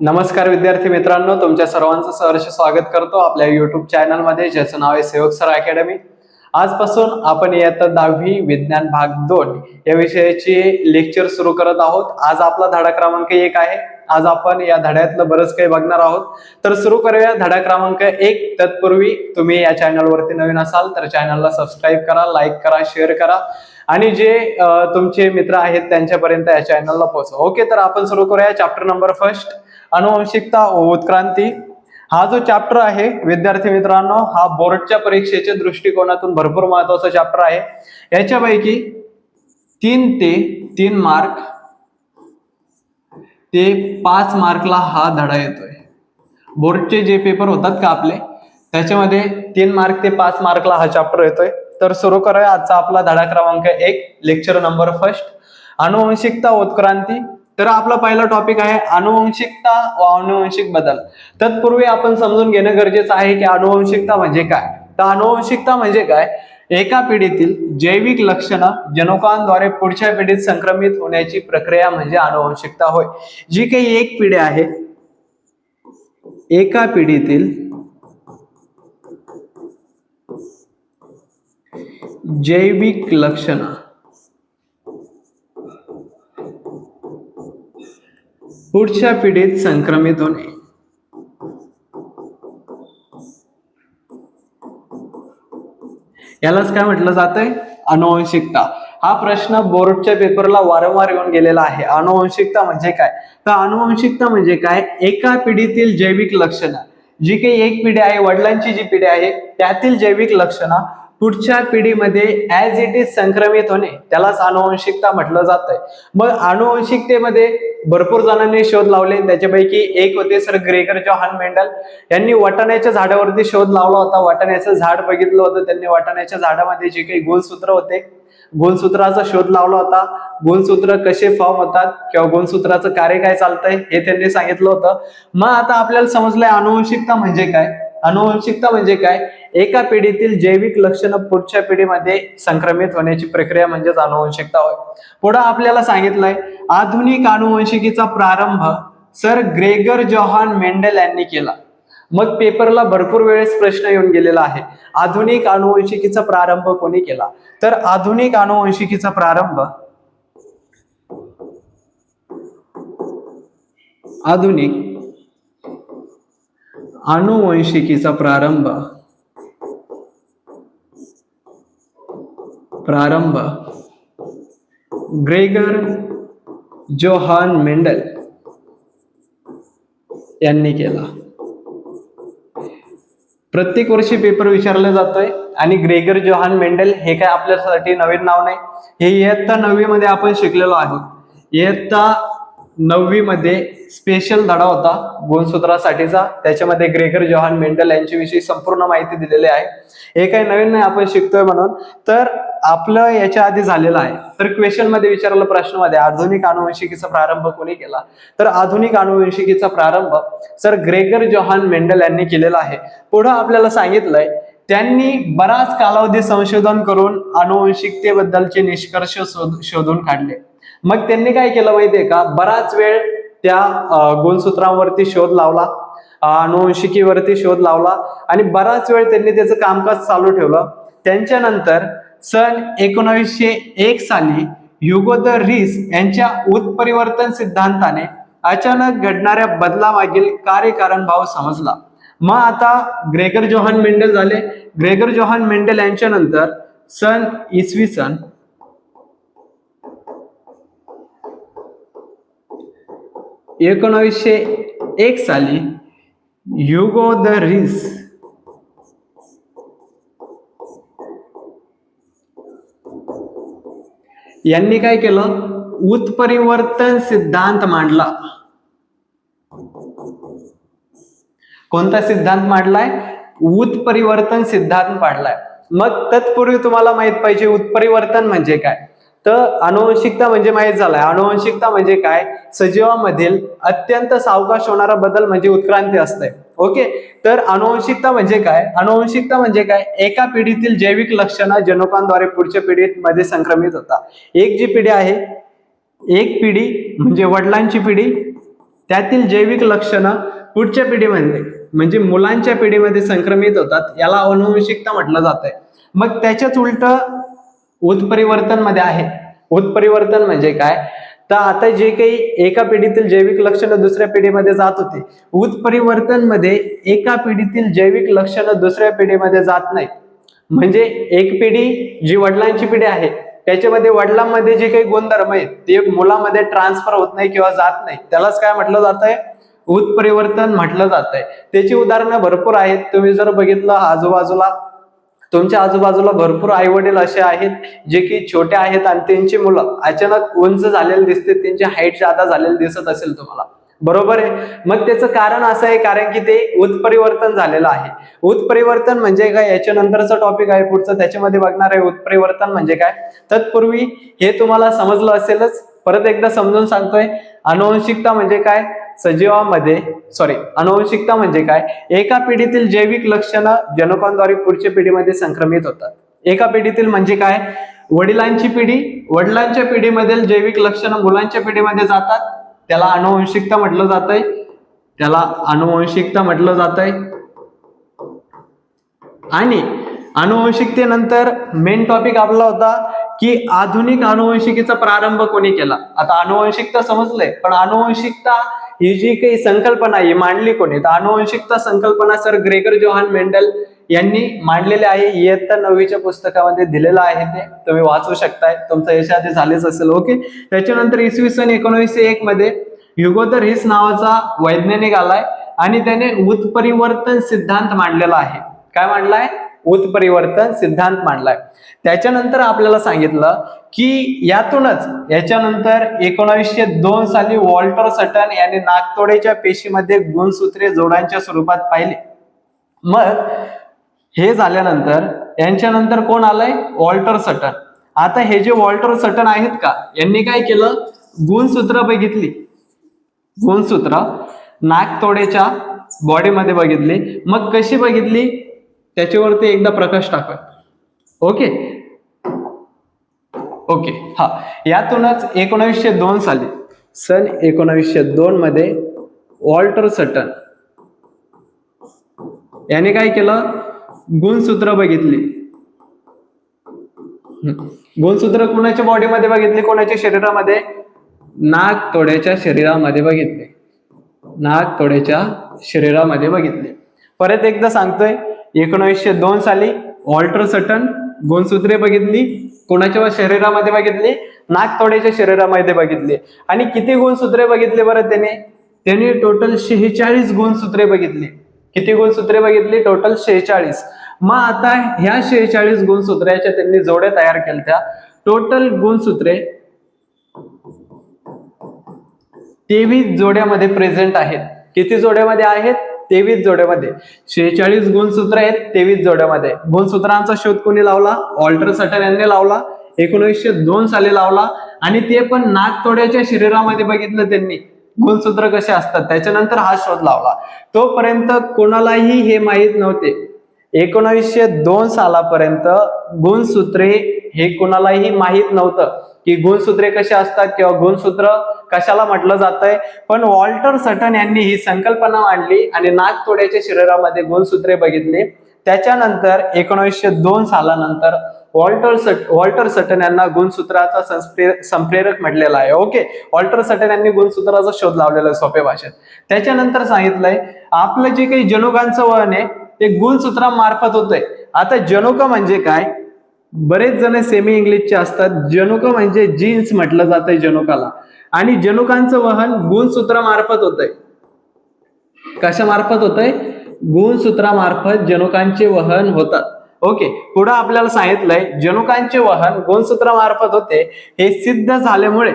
नमस्कार विद्यार्थी मित्रांनो, तुमच्या सर्वांचं सहर्ष स्वागत करतो आपल्या युट्यूब चॅनलमध्ये, ज्याचं नाव आहे सेवक सर अकॅडमी। आजपासून आपण इयत्ता 10वी विज्ञान भाग 2 या विषयाची लेक्चर सुरू करत आहोत। आज आपला धडा क्रमांक 1 आहे। आज आपण या धड्यातलं बरंच काही बघणार आहोत। तर सुरू करूया धडा क्रमांक 1। तत्पूर्वी तुम्ही या चॅनलवरती नवीन असाल तर चॅनलला सबस्क्राईब करा, लाईक करा, शेअर करा आणि जे तुमचे मित्र आहेत त्यांच्यापर्यंत या चॅनलला पोहोचवा। ओके, तर आपण सुरू करूया चॅप्टर नंबर 1, अनुवंशिकता व उत्क्रांती। हा जो चॅप्टर आहे विद्यार्थी मित्रांनो, हा बोर्डच्या परीक्षेच्या दृष्टिकोनातून भरपूर महत्त्वाचा चॅप्टर आहे। याच्यापैकी 3 मार्क ते 5 मार्कला हा धडा येतोय। बोर्डचे जे पेपर होतात का आपले, त्याच्यामध्ये 3 मार्क ते 5 मार्कला हा चॅप्टर येतोय। तर सुरू करूया आजचा आपला धडा क्रमांक 1, लेक्चर नंबर 1, अनुवंशिकता व उत्क्रांती। तर आपला पहिला टॉपिक आहे अनुवंशिकता व अनुवंशिक बदल। तत्पूर्वी आपण समजून घेणं गरजेचं आहे की अनुवंशिकता म्हणजे काय। तर अनुवंशिकता म्हणजे काय, एका पिढीतील जैविक लक्षणं जनुकांद्वारे पुढच्या पिढीत संक्रमित होण्याची प्रक्रिया म्हणजे अनुवंशिकता होय। जी काही एक पिढी आहे, एका पिढीतील जैविक लक्षणं पुढच्या पिढीत संक्रमित होणे, यालाच काय म्हटलं जातंय, अनुवंशिकता। हा प्रश्न बोर्डच्या पेपरला वारंवार येऊन गेलेला आहे। अनुवंशिकता म्हणजे काय, तर अनुवंशिकता म्हणजे काय, एका पिढीतील जैविक लक्षणं, जी काही एक पिढी आहे, वडिलांची जी पिढी आहे त्यातील जैविक लक्षणं पुढच्या पिढीमध्ये ऍज इट इज संक्रमित होणे, त्यालाच अनुवंशिकता म्हटलं जातंय। मग अनुवंशिकतेमध्ये भरपूर जणांनी शोध लावले, त्याच्यापैकी एक होते सर ग्रेगर जोहान मेंडल। यांनी वाटाण्याच्या झाडावरती शोध लावला होता। वाटाण्याचं झाड बघितलं होतं त्यांनी, वाटाण्याच्या झाडामध्ये जे काही गुणसूत्र होते, गुणसूत्राचा शोध लावला होता। गुणसूत्र कसे फॉर्म होतात किंवा गुणसूत्राचं कार्य काय चालतंय हे त्यांनी सांगितलं होतं। मग आता आपल्याला समजलंय अनुवंशिकता म्हणजे काय। अनुवंशिकता म्हणजे काय, एका पिढीतील जैविक लक्षणं पुढच्या पिढीमध्ये संक्रमित होण्याची प्रक्रिया म्हणजेच अनुवंशिकता होय। पुढे आपल्याला सांगितलंय आधुनिक अनुवंशिकीचा प्रारंभ सर ग्रेगर जोहान मेंडल यांनी केला। मग पेपरला भरपूर वेळेस प्रश्न येऊन गेलेला आहे, आधुनिक अनुवंशिकीचा प्रारंभ कोणी केला। तर आधुनिक अनुवंशिकीचा प्रारंभ ग्रेगर जोहान मेंडल यांनी केला। प्रत्येक वर्षी पेपर विचारला जातोय आणि ग्रेगर जोहान मेंडल हे काय आपल्यासाठी नवीन नाव नाही, हे इयत्ता 9वी मध्ये आपण शिकलेलो आहोत। इयत्ता 9वी मध्ये स्पेशल धडा होता गुणसूत्रासाठीचा, त्याच्यामध्ये ग्रेगर जोहान मेंडल यांच्याविषयी संपूर्ण माहिती दिलेली आहे। हे काही नवीन नाही, आपण शिकतोय म्हणून। तर आपलं याच्या आधी झालेलं आहे। तर क्वेश्चन मध्ये विचारलं, प्रश्नामध्ये आधुनिक अनुवंशिकीचा प्रारंभ कोणी केला, तर आधुनिक अनुवंशिकीचा प्रारंभ सर ग्रेगर जोहान मेंडल यांनी केलेला आहे। पुढे आपल्याला सांगितलंय त्यांनी बराच कालावधी संशोधन करून अनुवंशिकतेबद्दलचे निष्कर्ष शोधून काढले। मग त्यांनी काय केलं माहितीये का, बराच वेळ त्या गुणसूत्रांवरती शोध लावला, अनुवंशिकीवरती शोध लावला आणि बराच वेळ त्यांनी त्याचं कामकाज चालू ठेवलं। त्यांच्यानंतर सन 1901 साली ह्युगो द रिस यांच्या उत्परिवर्तन सिद्धांताने अचानक घडणाऱ्या बदलामागील कार्यकारण भाव समजला। मग आता ग्रेगर जोहान मेंडल झाले। ग्रेगर जोहान मेंडल यांच्या नंतर सन 1901 साली ह्युगो द रिस यांनी काय केलं, उत्परिवर्तन सिद्धांत मांडला। कोणता सिद्धांत मांडलाय, उत्परिवर्तन सिद्धांत मांडलाय। मग तत्पूर्वी तुम्हाला माहित पाहिजे उत्परिवर्तन म्हणजे काय, तर अनुवंशिकता म्हणजे माहित झालाय। अनुवंशिकता म्हणजे काय, सजीवांमधील अत्यंत सावकाश होणारा बदल म्हणजे उत्क्रांती असते। ओके, तर अनुवंशिकता म्हणजे काय, अनुवंशिकता म्हणजे काय, एका पिढीतील जैविक लक्षणं जनुकांद्वारे पुढच्या पिढीत मध्ये संक्रमित होतात। एक जी पिढी आहे, एक पिढी म्हणजे वडिलांची पिढी, त्यातील जैविक लक्षणं पुढच्या पिढीमध्ये म्हणजे मुलांच्या पिढीमध्ये संक्रमित होतात, याला अनुवंशिकता म्हटलं जात आहे. मग त्याच्याच उलट उत्परिवर्तन मध्ये आहे. उत्परिवर्तन म्हणजे काय, तर आता जे काही एका पिढीतील जैविक लक्षणं दुसऱ्या पिढीमध्ये जात होते, उत्परिवर्तन मध्ये एका पिढीतील जैविक लक्षणं दुसऱ्या पिढीमध्ये जात नाही. म्हणजे एक पिढी जी वडिलांची पिढी आहे त्याच्यामध्ये वडिलांमध्ये जे काही गुणधर्म आहेत ते मुलामध्ये ट्रान्सफर होत नाही किंवा जात नाही, त्यालाच काय म्हटलं जात आहे, उत्परिवर्तन म्हटलं जात आहे. त्याची उदाहरणं भरपूर आहेत. तुम्ही जर बघितलं तुमच्या आजूबाजूला भरपूर आई वडील असे आहेत जे की छोटे आहेत आणि त्यांची मुलं अचानक उंच झालेले दिसते, त्यांची हाईट जादा झालेली दिसत असेल तुम्हाला, बरोबर आहे. मग त्याचं कारण असं आहे कारण की ते उत्परिवर्तन झालेलं आहे. उत्परिवर्तन म्हणजे काय, याच्यानंतरचा टॉपिक आहे पुढचं, त्याच्यामध्ये बघणार आहे उत्परिवर्तन म्हणजे काय. तत्पूर्वी हे तुम्हाला समजलं असेलच, परत एकदा समजून सांगतोय. अनुवंशिकता म्हणजे काय, अनुवंशिकता म्हणजे काय, एका पिढीतील जैविक लक्षणं जनुकांद्वारे पुढच्या पिढीमध्ये संक्रमित होतात. एका पिढीतील म्हणजे काय, वडिलांच्या पिढीमधील जैविक लक्षणं मुलांच्या पिढीमध्ये जातात, त्याला अनुवंशिकता म्हटलं जातंय. आणि अनुवंशिकतेनंतर मेन टॉपिक आपला होता की आधुनिक अनुवंशिकीचा प्रारंभ कोणी केला. आता अनुवंशिकता समजलंय, पण अनुवंशिकता ही जी काही संकल्पना आहे मांडली कोणी, तर अनुवंशिकता संकल्पना सर ग्रेगर जोहान मेंडल यांनी मांडलेले आहे. इयत्ता 9वीच्या पुस्तकामध्ये दिलेलं आहे, ते तुम्ही वाचू शकताय, तुमचं याच्या आधी झालेच असेल. ओके. त्याच्यानंतर इसवी सन 1901 मध्ये ह्युगो हिस नावाचा वैज्ञानिक आलाय आणि त्याने उत्परिवर्तन सिद्धांत मांडलेला आहे. काय मांडलाय, उत्परिवर्तन सिद्धांत मांडलाय. त्याच्यानंतर आपल्याला सांगितलं की याच्यानंतर 1902 साली वॉल्टर सटन यांनी नाकतोडेच्या पेशीमध्ये गुणसूत्रे जोडांच्या स्वरूपात पाहिले. मग हे झाल्यानंतर यांच्यानंतर कोण आलंय, वॉल्टर सटन. आता हे जे वॉल्टर सटन आहेत का, यांनी काय केलं, गुणसूत्र नाकतोडेच्या बॉडीमध्ये बघितली. मग कशी बघितली त्याच्यावरती एकदा प्रकाश टाका. ओके. हा, यातूनच 1902 साली सन 1902 मध्ये वॉल्टर सटन याने काय केलं, गुणसूत्र बघितली. गुणसूत्र कोणाच्या बॉडीमध्ये बघितली, कोणाच्या शरीरामध्ये, नाकतोड्याच्या शरीरामध्ये बघितले. परत एकदा सांगतोय, 1902 साली वॉल्टर सटन गुणसूत्रे बघितली, कोणाच्या शरीरामध्ये बघितली, नाकतोड्याच्या शरीरामध्ये बघितली. आणि किती गुणसूत्रे बघितली बरं त्याने टोटल 46 गुणसूत्रे बघितली. किती गुणसूत्रे बघितली, टोटल 46. मग आता ह्या 46 गुणसूत्र्याच्या त्यांनी जोड्या तयार केल्या. टोटल गुणसूत्रे 23 जोड्यामध्ये प्रेझेंट आहेत. किती जोड्यामध्ये आहेत, 23 जोड्यामध्ये. 46 गुणसूत्र आहेत 23 जोड्यामध्ये. गुणसूत्रांचा शोध कोणी लावला, वॉल्टर सटन यांनी लावला, 1902 साली लावला. आणि ते पण नाकतोड्याच्या शरीरामध्ये बघितलं त्यांनी गुणसूत्र कसे असतात, त्याच्यानंतर हा शोध लावला. तोपर्यंत कोणालाही हे माहीत नव्हते. 1902 सालापर्यंत गुणसूत्रे हे कोणालाही माहीत नव्हतं की गुणसूत्रे कशी असतात किंवा गुणसूत्र कशाला म्हटलं जातंय. पण वॉल्टर सटन यांनी ही संकल्पना मांडली आणि नाकतोड्याच्या शरीरामध्ये गुणसूत्रे बघितली. त्याच्यानंतर 1902 सालानंतर वॉल्टर सटन यांना गुणसूत्राचा संप्रेरक म्हटलेला आहे. ओके. वॉल्टर सटन यांनी गुणसूत्राचा शोध लावलेला आहे सोप्या भाषेत. त्याच्यानंतर सांगितलंय आपलं जे काही जनुकांचं वहन आहे ते गुणसूत्रामार्फत होतंय. आता जनुक म्हणजे काय, बरेच जण सेमी इंग्लिशचे असतात. जनुक म्हणजे जीन्स म्हटलं जातंय जनुकाला, आणि जनुकांचं वहन गुणसूत्रामार्फत होतंय. कशामार्फत होतंय, गुणसूत्रामार्फत जनुकांचे वहन होतात. ओके. पुढे आपल्याला सांगितलंय जनुकांचे वहन गुणसूत्रामार्फत होते. हे सिद्ध झाल्यामुळे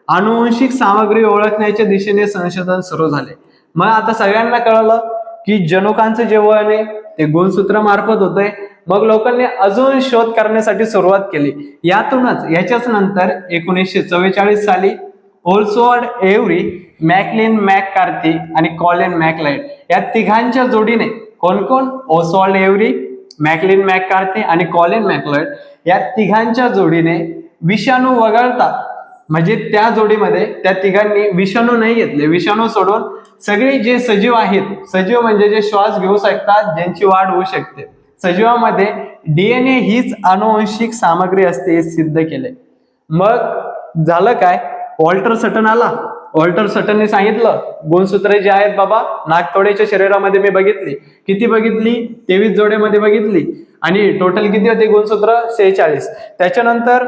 अनुवंशिक सामग्री ओळखण्याच्या दिशेने संशोधन सुरू झाले. मग आता सगळ्यांना कळलं की जनुकांचं जे वहन आहे ते गुणसूत्रामार्फत होतंय. मग लोकांनी अजून शोध करण्यासाठी सुरुवात केली. याच्याच नंतर 1944 साली ओल्सवर्ड एव्हरी, मॅकलिन मॅककार्थी आणि कॉलिन मॅकलाइड या तिघांच्या जोडीने, कोण ओल्सवर्ड एव्हरी, मॅकलिन मॅककार्थी आणि कॉलिन मॅकलाइड या तिघांच्या जोडीने विषाणू वगळता म्हणजे त्या जोडीमध्ये त्या तिघांनी विषाणू नाही घेतले, विषाणू सोडून सगळे जे सजीव आहेत, सजीव म्हणजे जे श्वास घेऊ शकतात, ज्यांची वाढ होऊ शकते, सजीवामध्ये डीएनए हीच अनुवंशिक सामग्री असते हे सिद्ध केले. मग झालं काय, वॉल्टर सटन आला. वॉल्टर सटनने सांगितलं गुणसूत्रे जे आहेत बाबा नागतोडेच्या शरीरामध्ये मी बघितली, किती बघितली, 23 जोड्यामध्ये बघितली, आणि टोटल किती होते गुणसूत्र, 46. त्याच्यानंतर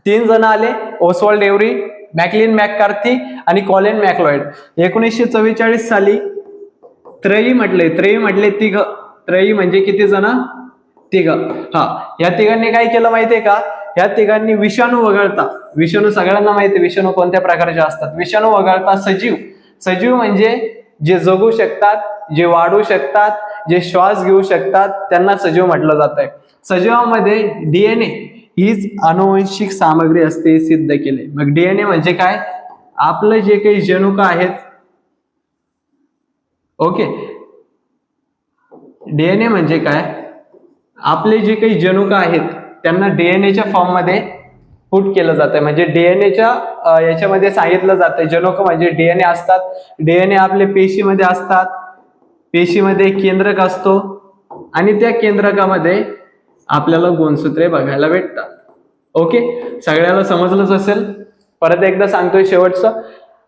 3 जण आले, ओसवाल्ड एव्हरी, मॅकलिन मॅककार्थी आणि कॉलिन मॅकलॉइड. 1944 साली त्रयी म्हटले तिघ. त्रयी म्हणजे किती जण, तिघ. या तिघांनी काय केलं माहितीये का, या तिघांनी विषाणू वगळता, विषाणू सगळ्यांना माहिती विषाणू कोणत्या प्रकारचे असतात, विषाणू वगळता सजीव म्हणजे जे जगू शकतात, जे वाढू शकतात, जे श्वास घेऊ शकतात, त्यांना सजीव म्हटलं जात आहे. सजीवामध्ये डीएनए हीच अनुवंशिक सामग्री असते सिद्ध केले. मग डीएनए म्हणजे काय, आपलं जे काही जनुक आहेत, ओके, डीएनए म्हणजे काय, आपले जे काही जनुक आहेत त्यांना डीएनएच्या फॉर्म मध्ये पुट केलं जातं. म्हणजे डीएनएच्या याच्यामध्ये सांगितलं जातं, जनुक म्हणजे डीएनए असतात, डीएनए आपले पेशीमध्ये असतात, पेशीमध्ये केंद्रक असतो आणि त्या केंद्रकामध्ये आपल्याला गुणसूत्रे बघायला भेटतात. ओके, सगळ्याला समजलंच असेल. परत एकदा सांगतोय शेवटचं,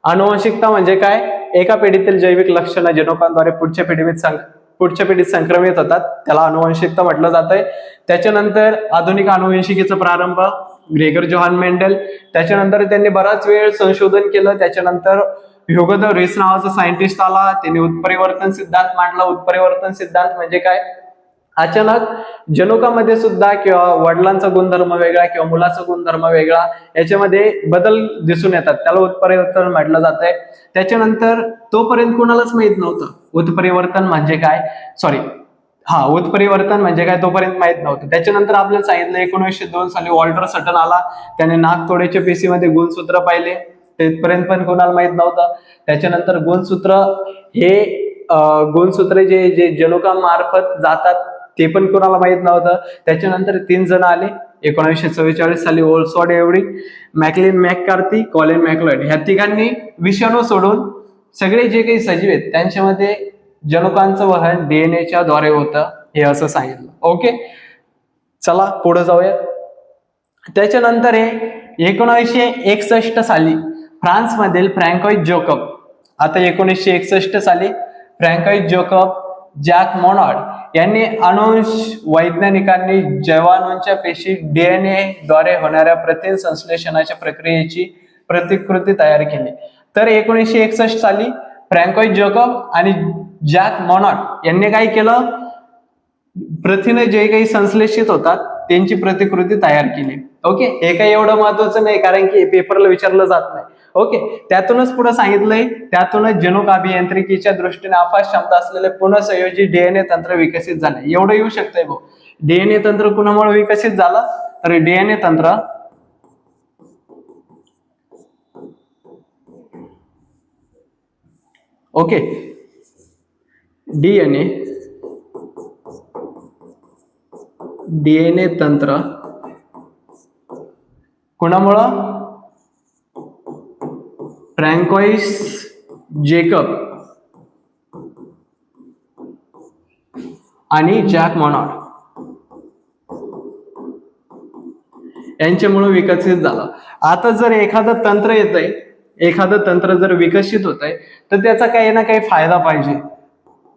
अनुवंशिकता म्हणजे काय, एका पिढीतील जैविक लक्षणं जनुकांद्वारे पुढच्या पिढीत संक्रमित होतात, त्याला अनुवंशिकता म्हटलं जातंय. त्याच्यानंतर आधुनिक अनुवंशिकेचा प्रारंभ ग्रेगर जोहान मेंडेल. त्याच्यानंतर त्यांनी बराच वेळ संशोधन केलं. त्याच्यानंतर ह्युगो द रेस नावाचा सायंटिस्ट आला, त्यांनी उत्परिवर्तन सिद्धांत मांडला. उत्परिवर्तन सिद्धांत म्हणजे काय, अचानक जनुकामध्ये सुद्धा किंवा वडिलांचा गुणधर्म वेगळा किंवा मुलाचा गुणधर्म वेगळा याच्यामध्ये बदल दिसून येतात, त्याला उत्परिवर्तन म्हटलं जातंय. त्याच्यानंतर तोपर्यंत कुणालाच माहित नव्हतं उत्परिवर्तन म्हणजे काय, उत्परिवर्तन म्हणजे काय तोपर्यंत माहित नव्हतं. त्याच्यानंतर आपल्याला सांगितलं 1902 साली वॉल्टर सटन आला, त्याने नागतोडेच्या पेशीमध्ये गुणसूत्र पाहिले, तेथपर्यंत पण कोणाला माहित नव्हतं. त्याच्यानंतर गुणसूत्र जे जनुकांमार्फत जातात ते पण कोणाला माहित नव्हतं. त्याच्यानंतर 3 जण आले 1944 साली, ओसवाल्ड एव्हरी, मॅकलिन मॅककार्थी, कॉलिन मॅकलॉइड. ह्या तिघांनी विषाणू सोडून सगळे जे काही सजीव आहेत त्यांच्यामध्ये जनुकांचं वहन डीएनएच्या द्वारे होतं हे असं सांगितलं. ओके, चला पुढे जाऊया. त्याच्यानंतर 1961 साली फ्रान्समधील फ्रँकोइस जोकब, आता 1961 साली फ्रँकोइस जोकब, जॅक मोनार्ड यांनी वैज्ञानिकांनी जैवाणूंच्या पेशी डीएनए द्वारे होणाऱ्या प्रथिन संश्लेषणाच्या प्रक्रियेची प्रतिकृती तयार केली. तर 1961 साली फ्रँकोइस जोकब आणि जॅक मोनार्ड यांनी काय केलं, प्रथिने जे काही संश्लेषित होतात त्यांची प्रतिकृती तयार केली. ओके, हे काही एवढं महत्वाचं नाही कारण की पेपरला विचारलं जात नाही. ओके, त्यातूनच पुढे सांगितलंय, त्यातूनच जनुक अभियांत्रिकीच्या दृष्टीने अफाट क्षमता असलेले पुनःसंयोजी डीएनए तंत्र विकसित झाले. एवढं येऊ शकतंय भाऊ, डीएनए तंत्र कुणामुळे विकसित झालं, तर डीएनए तंत्र ओके, डीएनए तंत्र कुणामुळं, फ्रँकोइस जेकब आणि जॅक मोनार्ड यांच्यामुळे विकसित झालं. आता जर एखादं तंत्र येतंय, एखादं तंत्र जर विकसित होत आहे तर त्याचा काही ना काही फायदा पाहिजे.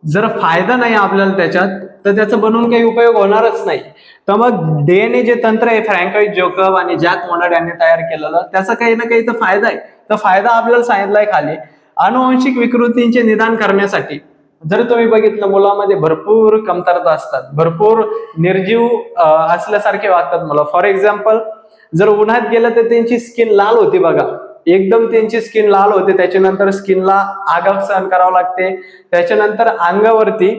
जर फायदा नाही आपल्याला त्याच्यात तर त्याचा बनवून काही उपयोग होणारच नाही. तर मग डीएनए जे तंत्र आहे फ्रँकोइस जोकब आणि जॅक मोनार्ड यांनी तयार केलेलं, त्याचा काही ना काही तर फायदा आहे. तर फायदा आपल्याला सांगितलाय खाली, अनुवांशिक विकृतींचे निदान करण्यासाठी. जर तुम्ही बघितलं मुलामध्ये भरपूर कमतरता असतात, भरपूर निर्जीव असल्यासारखे वागतात मुलं. फॉर एक्झाम्पल जर उन्हात गेलं तर त्यांची स्किन लाल होती बघा, एकदम त्यांची स्किन लाल होते. त्याच्यानंतर स्किनला आग सहन करावं लागते. त्याच्यानंतर अंगावरती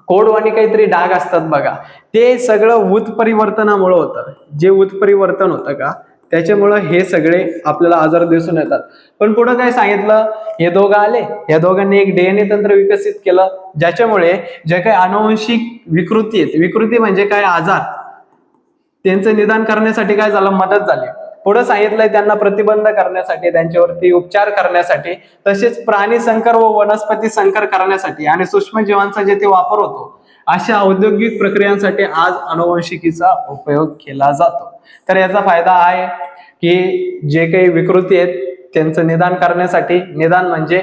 कोडवाणी काहीतरी डाग असतात बघा, ते सगळं उत्परिवर्तनामुळे होतं. जे उत्परिवर्तन होतं का त्याच्यामुळं हे सगळे आपल्याला आजार दिसून येतात. पण पुढे काय सांगितलं, हे दोघं आले, या दोघांनी एक डीएनए तंत्र विकसित केलं ज्याच्यामुळे जे काही अनुवंशिक विकृती आहेत, विकृती म्हणजे काय आजार, त्यांचं निदान करण्यासाठी काय झालं, मदत झाली. पुढे सांगितलंय त्यांना प्रतिबंध करण्यासाठी, त्यांच्यावरती उपचार करण्यासाठी, तसेच प्राणी संकर व वनस्पती संकर करण्यासाठी आणि सूक्ष्मजीवांचा जे ते वापर होतो अशा औद्योगिक प्रक्रियांसाठी आज अनुवंशिकीचा उपयोग केला जातो. तर याचा फायदा आहे की जे काही विकृती आहेत त्यांचं निदान करण्यासाठी, निदान म्हणजे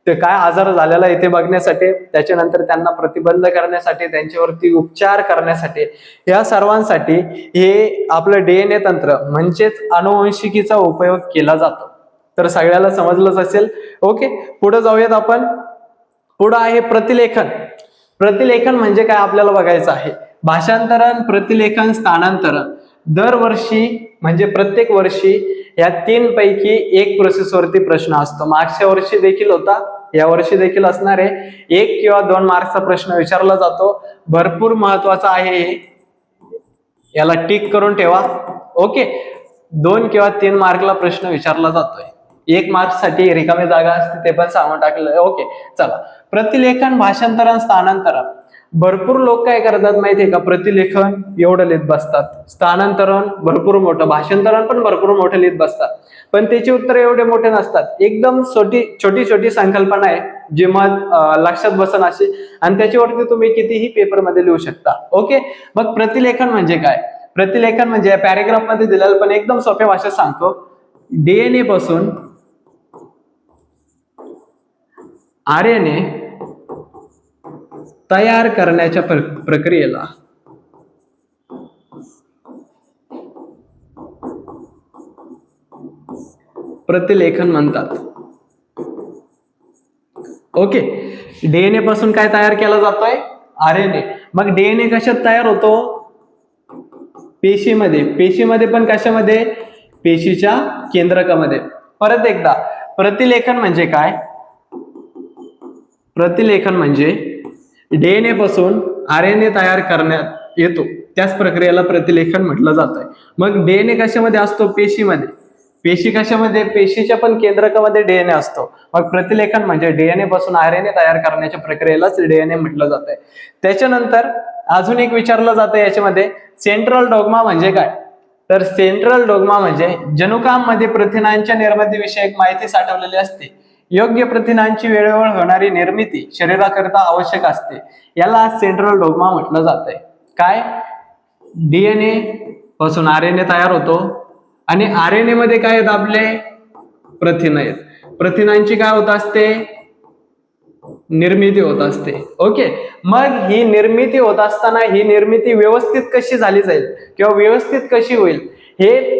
ते काय आजार झालेला आहे ते बघण्यासाठी, त्याच्यानंतर त्यांना प्रतिबंध करण्यासाठी, त्यांच्यावरती उपचार करण्यासाठी, या सर्वांसाठी हे आपलं DNA तंत्र म्हणजेच अनुवंशिकीचा उपयोग केला जातो. तर सगळ्याला समजलंच असेल. ओके, पुढे जाऊयात आपण. पुढे आहे प्रतिलेखन. प्रतिलेखन म्हणजे काय आपल्याला बघायचं आहे. भाषांतरण, प्रतिलेखन, स्थानांतरण. दरवर्षी म्हणजे प्रत्येक वर्षी या 3 पैकी एक प्रोसेसवरती प्रश्न असतो. मागच्या वर्षी देखील होता, या वर्षी देखील असणार आहे. 1 किंवा 2 मार्क्सचा प्रश्न विचारला जातो. भरपूर महत्वाचा आहे हे, याला टिक करून ठेवा. ओके, 2 किंवा 3 मार्कला प्रश्न विचारला जातोय. 1 मार्क्ससाठी रिकामी जागा असते ते पण सांगून टाकलं. ओके, चला. प्रतिलेखन, भाषांतरण, स्थानांतरण. भरपूर लोक काय करतात माहितीये का, प्रतिलेखन एवढं लिहित बसतात, स्थानांतरण भरपूर मोठं, भाषांतरण पण भरपूर मोठं लिहित बसतात, पण त्याची उत्तर एवढे मोठे नसतात. एकदम छोटी छोटी संकल्पना आहे जी मग लक्षात बसन अशी, आणि त्याच्यावरती तुम्ही कितीही पेपर मध्ये लिहू शकता. ओके, मग प्रतिलेखन म्हणजे काय? प्रतिलेखन म्हणजे पॅरेग्राफ मध्ये दिलेलं पण एकदम सोप्या भाषेत सांगतो. DNA पासून RNA तयार करण्याच्या प्रक्रियेला प्रतिलेखन म्हणतात. ओके, DNA पासून काय तयार केला जातोय? RNA. मग DNA कशात तयार होतो? पेशीमध्ये. पेशीमध्ये पण कशामध्ये? पेशीच्या केंद्रकामध्ये. परत एकदा, प्रतिलेखन म्हणजे काय? प्रतिलेखन म्हणजे DNA पासून RNA तयार करण्यात येतो, त्याच प्रक्रियेला प्रतिलेखन म्हटलं जातंय. मग DNA कशामध्ये असतो? पेशीमध्ये. पेशी कशामध्ये? पेशीच्या पण केंद्रकामध्ये DNA असतो. मग प्रतिलेखन म्हणजे DNA पासून RNA तयार करण्याच्या प्रक्रियेलाच DNA म्हटलं जातंय. त्याच्यानंतर अजून एक विचारलं जातं याच्यामध्ये, सेंट्रल डॉग्मा म्हणजे काय? तर सेंट्रल डॉग्मा म्हणजे जनुकांमध्ये प्रथिनांच्या निर्मितीविषयक माहिती साठवलेली असते. योग्य प्रथिनांची वेळोवेळ होणारी निर्मिती शरीराकरिता आवश्यक असते, याला सेंट्रल डॉग्मा म्हटलं जातंय. काय? DNA पासून RNA तयार होतो आणि RNA मध्ये काय आहेत आपले? प्रथिन आहेत. प्रथिनांची काय होत असते? निर्मिती होत असते. ओके, मग ही निर्मिती होत असताना ही निर्मिती व्यवस्थित कशी झाली जाईल किंवा व्यवस्थित कशी होईल हे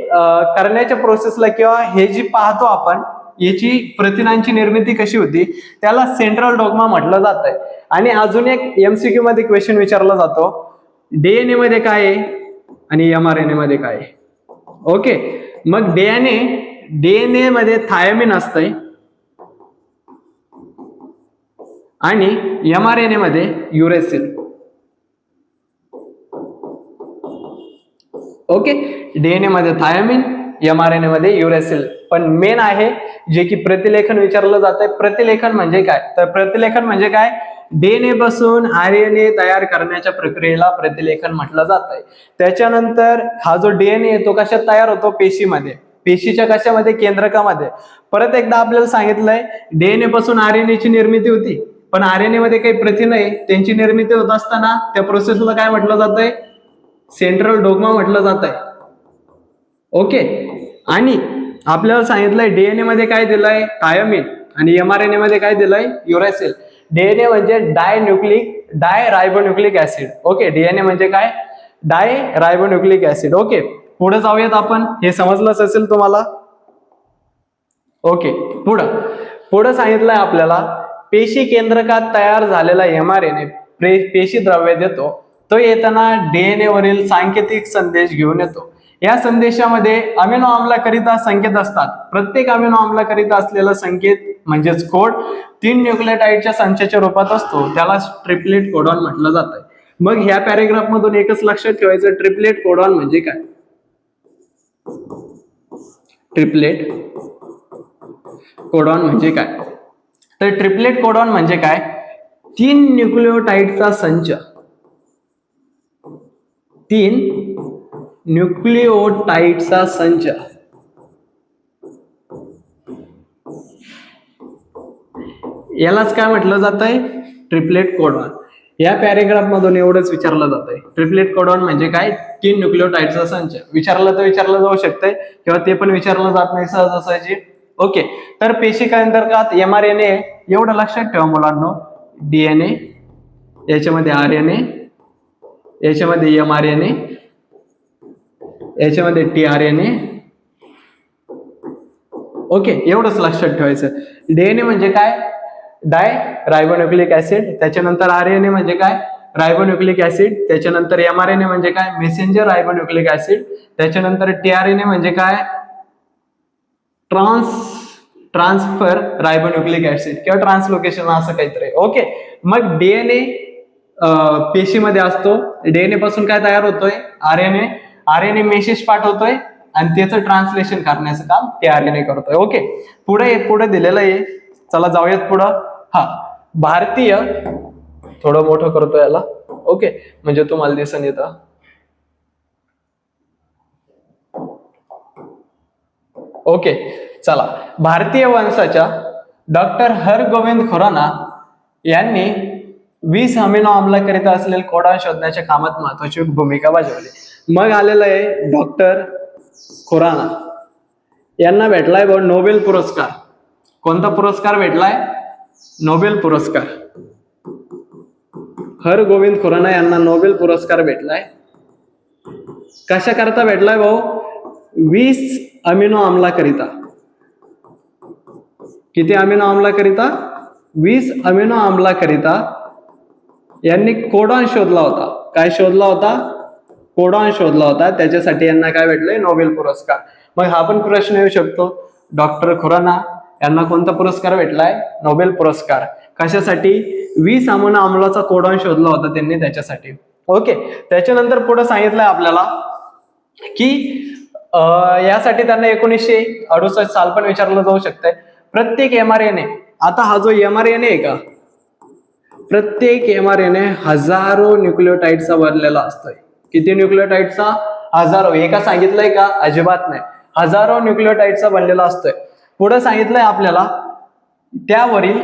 करण्याच्या प्रोसेसला किंवा हे जी पाहतो आपण, याची प्रथिनांची निर्मिती कशी होती त्याला सेंट्रल डॉग्मा म्हटलं जातंय. आणि अजून एक MCQ मध्ये क्वेश्चन विचारला जातो, DNA मध्ये काय आहे आणि mRNA मध्ये काय आहे? ओके, मग DNA मध्ये थायमिन असतंय आणि mRNA मध्ये युरेसिल. ओके, DNA मध्ये थायमिन, mRNA मध्ये युरेसिल. पण मेन आहे जे की प्रतिलेखन विचारलं जातंय. प्रतिलेखन म्हणजे काय? तर प्रतिलेखन म्हणजे काय? DNA पासून RNA तयार करण्याच्या प्रक्रियेला प्रतिलेखन म्हटलं जातंय. त्याच्यानंतर हा जो DNA आहे तो कशात तयार होतो? पेशीमध्ये. पेशीच्या कशामध्ये? केंद्रकामध्ये. परत एकदा आपल्याला सांगितलंय DNA पासून RNA ची निर्मिती होती, पण RNA मध्ये काही प्रथिन आहे त्यांची निर्मिती होत असताना त्या प्रोसेसला काय म्हटलं जातंय? सेंट्रल डॉग्मा म्हटलं जातंय. ओके, आणि आपल्याला सांगितलंय DNA मध्ये काय दिलंय? थायमिन, आणि mRNA मध्ये काय दिलंय? युरेसिल. DNA म्हणजे डायरायबोन्युक्लिक ऍसिड. ओके, DNA म्हणजे काय? डायरायबोन्युक्लिक ऍसिड. ओके, पुढे जाऊयात आपण. हे समजलंच असेल तुम्हाला. ओके, पुढे सांगितलंय आपल्याला पेशी केंद्रकात तयार झालेला mRNA पेशी द्रव्य देतो. तो येताना DNA वरील सांकेतिक संदेश घेऊन येतो. या संदेशामध्ये अमिनो आम्लाकरिता संकेत असतात. प्रत्येक अमिनो आम्लाकरिता असलेला संकेत म्हणजेच कोड 3 न्यूक्लियोटाइडच्या संचाच्या रूपात असतो, त्याला ट्रिपलेट कोडॉन म्हटलं जातं. मग ह्या पॅरेग्राफ मधून एकच लक्षात ठेवायचं, ट्रिपलेट कोडॉन म्हणजे काय? ट्रिपलेट कोडॉन म्हणजे काय? तर ट्रिपलेट कोडॉन म्हणजे काय? 3 न्यूक्लियोटाइडचा संच, 3 न्यूक्लियोटाइडचा संच यालाच काय म्हटलं जात आहे? Triplet codon. या पॅरेग्राफ मधून एवढंच विचारलं जात आहे. ट्रिपलेट कोडॉन म्हणजे काय? 3 न्यूक्लिओटाइडचा संच. विचारलं तर विचारलं जाऊ शकतंय किंवा ते पण विचारलं जात नाही सहजासहजी. ओके, तर पेशी काय अंतर्गत mRNA एवढं लक्षात ठेवा मुलांनो. DNA, याच्यामध्ये RNA, याच्यामध्ये mRNA, याच्यामध्ये tRNA. ओके, एवढंच लक्षात ठेवायचं. DNA म्हणजे काय? डाय रायबोन्यूक्लिक ऍसिड. त्याच्यानंतर RNA म्हणजे काय? रायबोन्यूक्लिक ऍसिड. त्याच्यानंतर mRNA म्हणजे काय? Messenger ribonucleic acid. त्याच्यानंतर tRNA म्हणजे काय? ट्रान्सफर रायबोन्यूक्लिक ऍसिड किंवा ट्रान्सलोकेशन असं काहीतरी. ओके, मग DNA पेशीमध्ये असतो. DNA पासून काय तयार होतोय? RNA मेसेज पाठवतोय आणि त्याचं ट्रान्सलेशन करण्याचं काम tRNA करतोय. ओके, पुढे दिलेलं आहे. चला जाऊयात पुढं. हा, भारतीय, थोडं मोठं करतो याला. ओके, म्हणजे तुम्हाला दिसून येतं. ओके, चला, भारतीय वंशाच्या डॉक्टर हरगोविंद खुराना यांनी 20 अमिनो आम्लाकरिता असलेले कोडॉन शोधण्याच्या कामात महत्वाची भूमिका बजावली. मग आलेलं आहे डॉक्टर खुराना यांना भेटलाय नोबेल पुरस्कार. कोणता पुरस्कार भेटलाय? नोबेल पुरस्कार. हरगोविंद खुराना यांना नोबेल पुरस्कार भेटलाय. कशा करता भेटलाय भाऊ? 20 अमिनो आम्लाकरिता. किती अमिनो आम्लाकरिता? 20 अमिनो आम्लाकरिता यांनी कोडॉन शोधला होता. काय शोधला होता? कोडॉन शोधला होता. त्याच्यासाठी यांना काय भेटलंय? नोबेल पुरस्कार. मग हा पण प्रश्न येऊ शकतो, डॉक्टर खुराना यांना कोणता पुरस्कार भेटलाय? नोबेल पुरस्कार. कशासाठी? 20 अमिनो आम्लाचा कोडॉन शोधला होता त्यांनी, त्याच्यासाठी. ओके, त्याच्यानंतर पुढे सांगितलंय आपल्याला की यासाठी त्यांना 1968 साल पण विचारलं जाऊ शकतंय. प्रत्येक mRNA, आता हा जो mRNA आहे का, प्रत्येक mRNA हजारो न्यूक्लिओटाइडचा बनलेला असतोय. किती न्यूक्लिओटाइडचा? हजारो. एका सांगितलंय का? अजिबात नाही. हजारो न्यूक्लिओटाइडचा बनलेला असतोय. पुढे सांगितलंय आपल्याला त्यावरील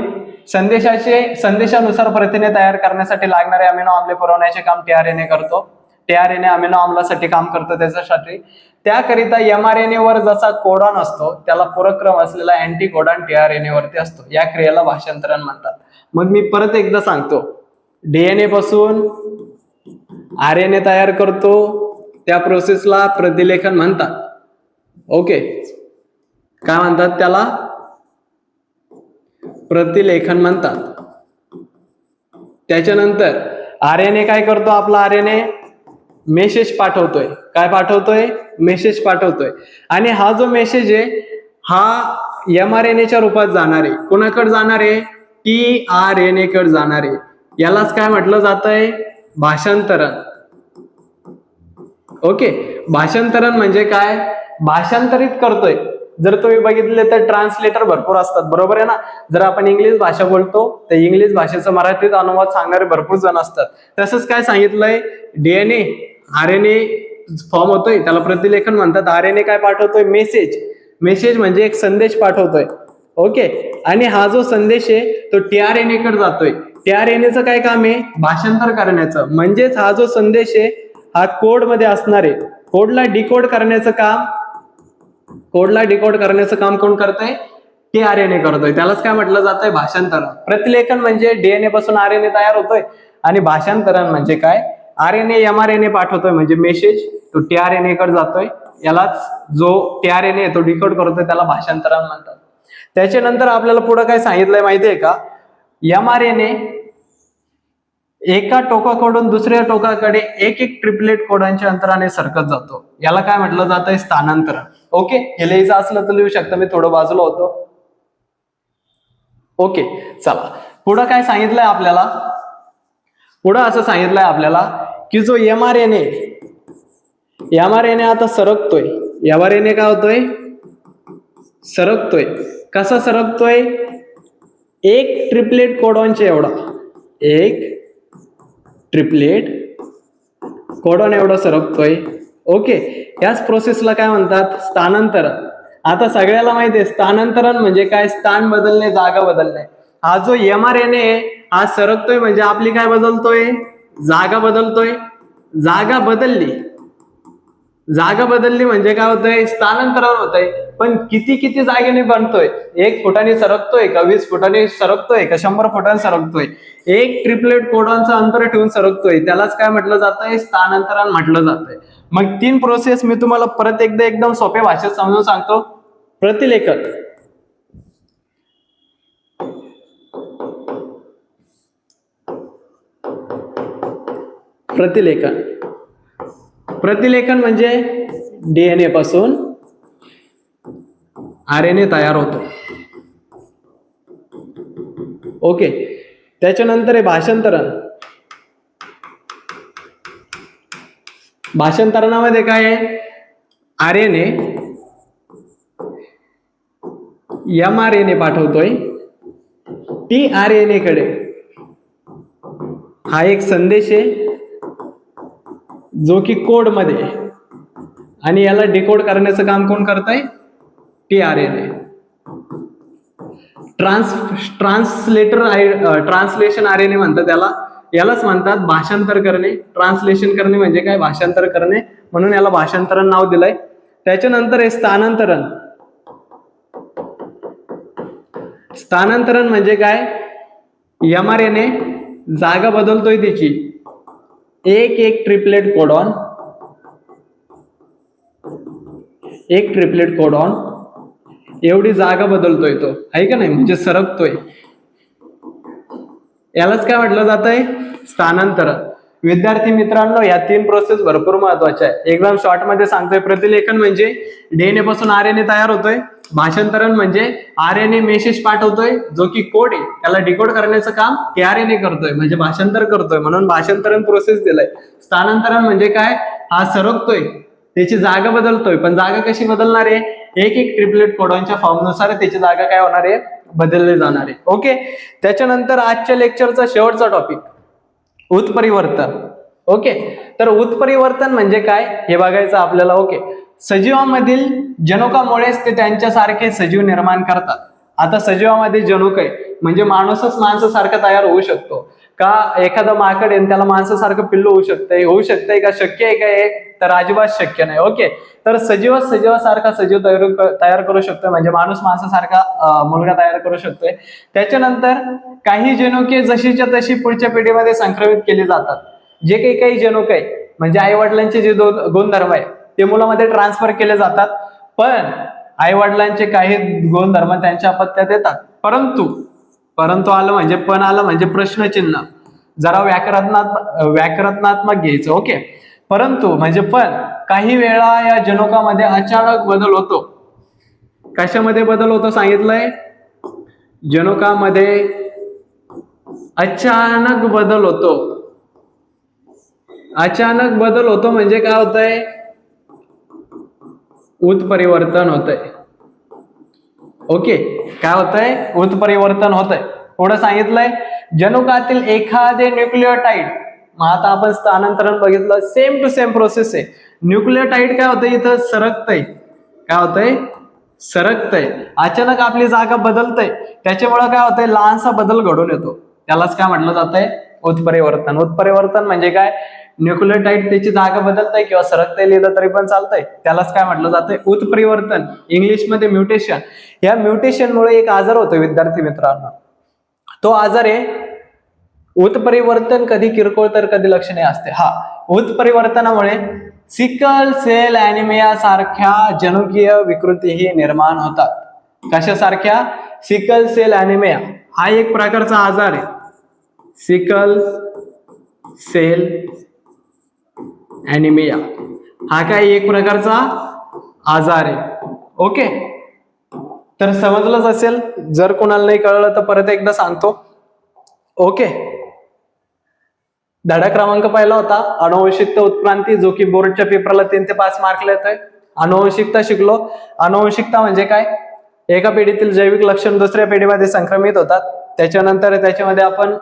संदेशानुसार प्रथिने तयार करण्यासाठी लागणारे अमिनो आम्ले पुरवण्याचे काम tRNA करतो. tRNA अमिनो आम्लासाठी काम करतो. त्याच्यासाठी त्याकरिता mRNA वर जसा कोडॉन असतो त्याला पूरकक्रम असलेला अँटीकोडॉन tRNA वरती असतो. या क्रियेला भाषांतरण म्हणतात. मग मी परत एकदा सांगतो, DNA पासून RNA तयार करतो, त्या प्रोसेसला प्रतिलेखन म्हणतात. ओके, काय म्हणतात त्याला? प्रतिलेखन म्हणतात. त्याच्यानंतर RNA काय करतो? आपला RNA मेसेज पाठवतोय. काय पाठवतोय? मेसेज पाठवतोय. आणि हा जो मेसेज आहे हा mRNA रूपात जाणार आहे. कोणाकडे जाणार आहे? tRNA कडे जाणार आहे. यालाच काय म्हटलं जातंय? भाषांतरण. ओके, भाषांतरण म्हणजे काय? भाषांतरित करतोय. जर तुम्ही बघितले तर ट्रान्सलेटर भरपूर असतात, बरोबर आहे ना? जर आपण इंग्लिश भाषा बोलतो तर इंग्लिश भाषेचा मराठीत अनुवाद सांगणारे भरपूर जण असतात. तसंच काय सांगितलंय? DNA RNA फॉर्म होतोय, त्याला प्रतिलेखन म्हणतात. RNA काय पाठवतोय? मेसेज म्हणजे एक संदेश पाठवतोय. ओके, आणि हा जो संदेश आहे तो tRNA कडे जातोय. tRNA काय काम आहे? भाषांतर करण्याचं. म्हणजेच हा जो संदेश आहे हा कोड मध्ये असणार आहे. कोडला डिकोड करण्याचं काम कोण करतंय? tRNA करतोय. त्यालाच काय म्हटलं जातंय? भाषांतरण. प्रतिलेखन म्हणजे DNA पासून RNA तयार होतोय आणि भाषांतरण म्हणजे काय? RNA mRNA पाठवतोय म्हणजे मेसेज तो tRNA कडे जातोय. यालाच जो tRNA तो डिकोड करतोय त्याला भाषांतरण म्हणतात. त्याच्यानंतर आपल्याला पुढे काय सांगितलंय माहितीये का? mRNA एका टोकाकडून दुसऱ्या टोकाकडे एक ट्रिपलेट कोडॉनच्या अंतराने सरकत जातो. याला काय म्हटलं जातंय? स्थानांतरण. ओके, हे लिहायचं असलं तर लिहू शकता, मी थोडं बाजूला होतो. ओके, चला, पुढं काय सांगितलंय आपल्याला? पुढं असं सांगितलंय आपल्याला की जो mRNA आता सरकतोय. mRNA काय होतोय? सरकतोय. कसा सरकतोय? एक ट्रिपलेट कोडॉनच्या एवढा, एक ट्रिपलेट कोडॉन एवढा सरकतोय. ओके, याच प्रोसेसला काय म्हणतात? स्थानांतरण. आता सगळ्याला माहिती आहे स्थानांतरण म्हणजे काय? स्थान बदलणे, जागा बदलणे. हा जो mRNA आहे हा सरकतोय म्हणजे आपली काय बदलतोय, जागा बदलतोय. जागा बदलली म्हणजे काय होतंय, स्थानांतरण होतंय. पण किती जागेने बनतोय, 1 फुटाने सरकतोय का 20 फुटाने सरकतोय का 100 फुटाने सरकतोय, एक ट्रिपलेट कोडॉनचं अंतर ठेवून सरकतोय, त्यालाच काय म्हटलं जातंय, स्थानांतरण म्हटलं जातंय. मग 3 प्रोसेस मी तुम्हाला परत एकदा एकदम सोप्या भाषेत समजून सांगतो. प्रतिलेखन, प्रतिलेखन म्हणजे डीएनए पासून आरएनए तयार होतो. ओके. त्याच्यानंतर आहे भाषांतरण. भाषांतरणामध्ये काय आहे, आरएनए mRNA पाठवतोय tRNA कडे. हा एक संदेश आहे जो की कोड मध्ये आहे आणि याला डिकोड करण्याचं काम कोण करतंय, tRNA. ट्रान्सलेशन आरएनए म्हणतात त्याला, यालाच म्हणतात भाषांतर करणे. ट्रान्सलेशन करणे म्हणजे काय, भाषांतर करणे, म्हणून याला भाषांतरण नाव दिलंय. त्याच्यानंतर आहे स्थानांतरण. स्थानांतरण म्हणजे काय, mRNA जागा बदलतोय त्याची, एक ट्रिपलेट कोडॉन एवढी जागा बदलतोय तो, आहे का नाही, म्हणजे सरकतोय. यालाच काय म्हटलं जातंय, स्थानांतरण. विद्यार्थी मित्रांनो, या 3 प्रोसेस भरपूर महत्वाच्या आहे. एकदम शॉर्ट मध्ये सांगतोय. प्रतिलेखन म्हणजे डीएनए पासून आरएनए तयार होतोय. भाषांतरण म्हणजे आरएनए मेसेज पाठवतोय जो की कोड आहे, त्याला डिकोड करण्याचं काम tRNA करतोय, म्हणजे भाषांतर करतोय, म्हणून भाषांतरण प्रोसेस दिलाय. स्थानांतरण म्हणजे काय, हा सरकतोय, त्याची जागा बदलतोय. पण जागा कशी बदलणार आहे, एक ट्रिपलेट कोडॉनच्या फॉर्मनुसार त्याची जागा काय होणार आहे, बदलली जाणार आहे. ओके. त्याच्यानंतर आजच्या लेक्चरचा शेवटचा टॉपिक, उत्परिवर्तन. ओके. तर उत्परिवर्तन म्हणजे काय हे बघायचं आपल्याला. ओके. सजीवांमधील जनुकामुळेच ते त्यांच्यासारखे सजीव निर्माण करतात. आता सजीवामध्ये जनुक आहे म्हणजे माणूसच माणसासारखा तयार होऊ शकतो का, एखादा माकड आहे त्याला माणसासारखं पिल्लू होऊ शकतंय का, शक्य आहे का हे, तर अजिबात शक्य नाही. ओके. तर सजीवासारखा सजीव तयार करू शकतोय, म्हणजे माणूस माणसासारखा मुलगा तयार करू शकतोय. त्याच्यानंतर काही जनुके जशीच्या तशी पुढच्या पिढीमध्ये संक्रमित केली जातात. जे काही जनुक आहे म्हणजे आई वडिलांचे जे गुणधर्म आहे ते मुलामध्ये ट्रान्सफर केले जातात. पण आई वडिलांचे काही गुणधर्म त्यांच्या अपत्यात येतात. परंतु आलं म्हणजे प्रश्नचिन्ह, जरा व्याकरणात्मक घ्यायचं. ओके. परंतु म्हणजे पण काही वेळा या जनुकामध्ये अचानक बदल होतो. कशामध्ये बदल होतो सांगितलंय, जनुकामध्ये अचानक बदल होतो. अचानक बदल होतो म्हणजे काय होतंय, उत्परिवर्तन होतंय. ओके. काय होतंय, उत्परिवर्तन होतंय. पुढे सांगितलंय जनुकातील एखादे न्यूक्लियोटाइड. मग आता आपण स्थानांतरण बघितलं, सेम टू सेम प्रोसेस आहे. न्यूक्लियोटाइड काय होतंय, इथं सरकतंय. काय होतंय, सरकतंय. अचानक आपली जागा बदलतंय, त्याच्यामुळे काय होतंय, लहानसा बदल घडून येतो. त्यालाच काय म्हटलं जातंय, उत्परिवर्तन. उत्परिवर्तन म्हणजे काय, न्यूक्लियोटाइड त्याची जागा बदलतंय किंवा सरकतंय लिहिलं तरी पण चालतंय, त्यालाच काय म्हटलं जातंय, उत्परिवर्तन. इंग्लिशमध्ये म्युटेशन. या म्युटेशनमुळे एक आजार होतो विद्यार्थी मित्रांनो. तो आजार आहे उत्परिवर्तन, कधी किरकोळ तर कधी लक्षणे असते. उत्परिवर्तनामुळे सिकल सेल ॲनिमिया सारख्या जनुकीय विकृतीही निर्माण होतात. कशासारख्या, सिकल सेल ॲनिमिया हा एक प्रकारचा आजार आहे. सिकल सेल ॲनिमिया हा काय एक प्रकारचा आजार आहे. ओके. तर समजलंच असेल. जर कोणाला नाही कळलं तर परत एकदा सांगतो. ओके. धडा क्रमांक पहिला होता अनुवंशिकता उत्क्रांती, जो की बोर्डच्या पेपरला 3 ते 5 मार्क येतोय. अनुवंशिकता शिकलो. अनुवंशिकता म्हणजे काय, एका पिढीतील जैविक लक्षण दुसऱ्या पिढीमध्ये संक्रमित होतात. त्याच्यानंतर त्याच्यामध्ये आपण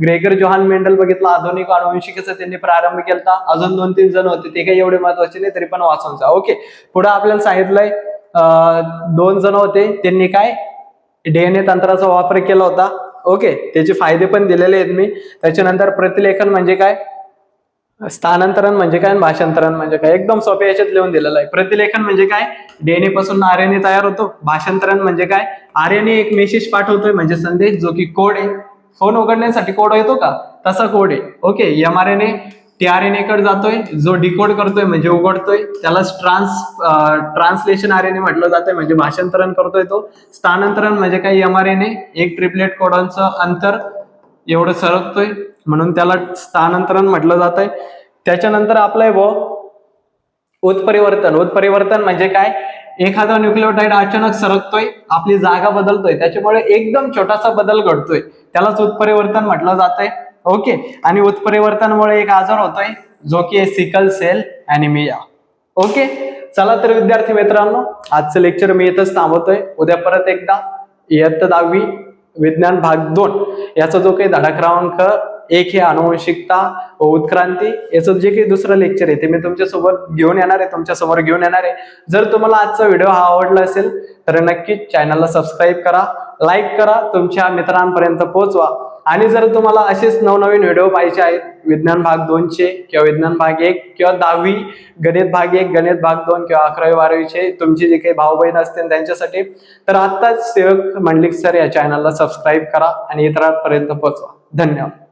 ग्रेगर जोहान मेंडल बघितला, आधुनिक अनुवंशिकेचा त्यांनी प्रारंभ केला. अजून 2-3 जण होते, ते काही एवढे महत्वाचे नाही, तरी पण वाचून जा. ओके. पुढे आपल्याला सांगितलंय 2 जण होते, त्यांनी काय डीएनए तंत्राचा वापर केला होता. ओके, त्याचे फायदे पण दिलेले आहेत मी. त्याच्यानंतर प्रतिलेखन म्हणजे काय, स्थानांतरण म्हणजे काय, भाषांतरण म्हणजे काय, एकदम सोप्या याच्यात लिहून दिलेलं आहे. प्रतिलेखन म्हणजे काय, डीएनए पासून आरएनए तयार होतो. भाषांतरण म्हणजे काय, आरएनए एक मेसेज पाठवतोय म्हणजे संदेश, जो की कोड आहे. फोन उघडण्यासाठी कोड येतो का, तसा कोड आहे. ओके, एमआरएनए टीआरएनए कडे जातोय, जो डिकोड करतोय म्हणजे उघडतोय, त्याला ट्रान्सलेशन आरएनए म्हटलं जातंय म्हणजे भाषांतरण करतोय तो. स्थानांतरण म्हणजे काय, एमआरएनए एक ट्रिपलेट कोडॉनचं अंतर एवढं सरकतोय म्हणून त्याला स्थानांतरण म्हटलं जातंय. त्याच्यानंतर आपलं उत्परिवर्तन. उत्परिवर्तन म्हणजे काय, एखादा न्यूक्लिओटाइड अचानक सरकतोय, आपली जागा बदलतोय, त्याच्यामुळे एकदम छोटासा बदल घडतोय, त्यालाच उत्परिवर्तन म्हटलं जातंय. ओके, आणि उत्परिवर्तनामुळे एक आजार होतोय जो की सिकल सेल ॲनिमिया. ओके, चला तर विद्यार्थी मित्रांनो, आजचं लेक्चर मी इथंच थांबवतोय. उद्या परत एकदा इयत्ता 10वी विज्ञान भाग 2 याचा जो काही धडा क्रमांक 1 हे आनुवंशिकता व उत्क्रांती याचं जे काही दुसरं लेक्चर आहे ते मी तुमच्यासोबत घेऊन येणार आहे, तुमच्या समोर घेऊन येणार आहे. जर तुम्हाला आजचा व्हिडिओ हा आवडला असेल तर नक्कीच चॅनलला सबस्क्राईब करा, लाईक करा, तुमच्या मित्रांपर्यंत पोहोचवा. आणि जर तुम्हाला असेच नवनवीन व्हिडिओ पाहिजे आहेत विज्ञान भाग 2चे किंवा विज्ञान भाग 1 किंवा 10वी गणित भाग 1, गणित भाग 2 किंवा 11वी 12वीचे तुमचे जे काही भाऊ बहीण असतील त्यांच्यासाठी, तर आत्ताच सेवक मंडलिक सर या चॅनलला सबस्क्राईब करा आणि इतरांपर्यंत पोहोचवा. धन्यवाद.